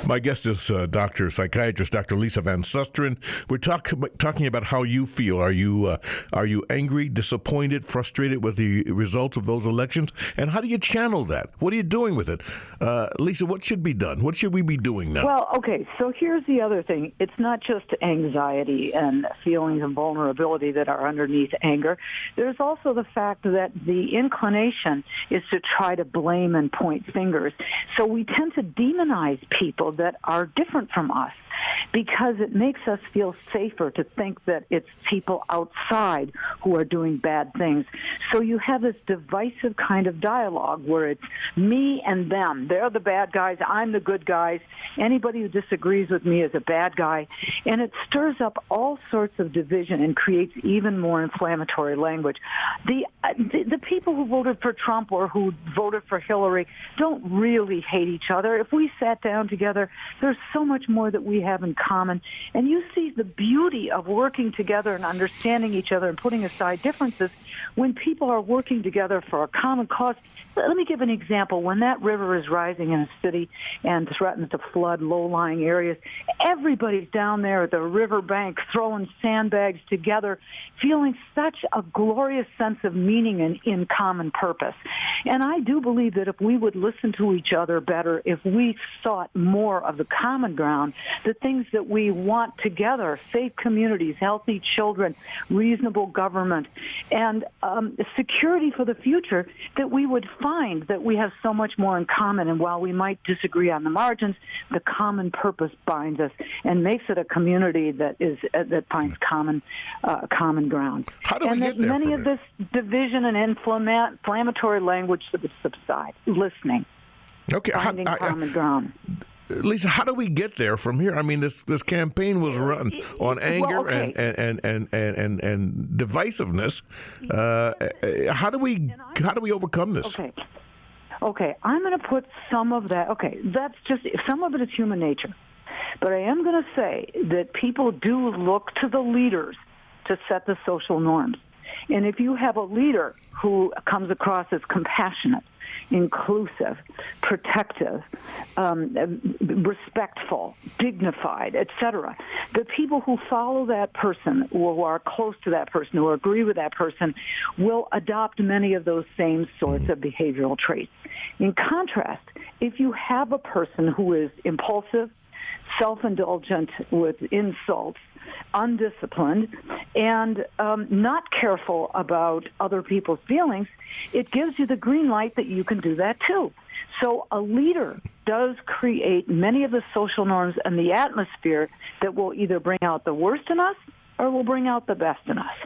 My guest is psychiatrist Dr. Lise Van Susteren. We're talking about how you feel. Are you angry, disappointed, frustrated with the results of those elections? And how do you channel that? What are you doing with it? Lisa, what should be done? What should we be doing now? Well, okay, so here's the other thing. It's not just anxiety and feelings of vulnerability that are underneath anger. There's also the fact that the inclination is to try to blame and point fingers. So we tend to demonize people that are different from us because it makes us feel safer to think that it's people outside who are doing bad things. So you have this divisive kind of dialogue where it's me and them. They're the bad guys. I'm the good guys. Anybody who disagrees with me is a bad guy. And it stirs up all sorts of division and creates even more inflammatory language. The people who voted for Trump or who voted for Hillary don't really hate each other. If we sat down together, there's so much more that we have in common. And you see the beauty of working together and understanding each other and putting aside differences when people are working together for a common cause. Let me give an example. When that river is rising in a city and threatens to flood low-lying areas, everybody's down there at the riverbank throwing sandbags together, feeling such a glorious sense of meaning and in common purpose. And I do believe that if we would listen to each other better, if we sought more of the common ground, the things that we want together, safe communities, healthy children, reasonable government, and security for the future, that we would find that we have so much more in common. And while we might disagree on the margins, the common purpose binds us and makes it a community that finds common ground. How do we get there? Many of this division and inflammatory language would subside. Listening. Okay. Finding common ground. Lisa, how do we get there from here? I mean, this campaign was run on anger and divisiveness. How do we overcome this? Okay. I'm going to put some of that. Okay, that's just some of it is human nature, but I am going to say that people do look to the leaders to set the social norms. And if you have a leader who comes across as compassionate, inclusive, protective, respectful, dignified, etc., the people who follow that person or who are close to that person or agree with that person will adopt many of those same sorts of behavioral traits. In contrast, if you have a person who is impulsive, self-indulgent with insults, undisciplined, and not careful about other people's feelings, it gives you the green light that you can do that too. So a leader does create many of the social norms and the atmosphere that will either bring out the worst in us or will bring out the best in us.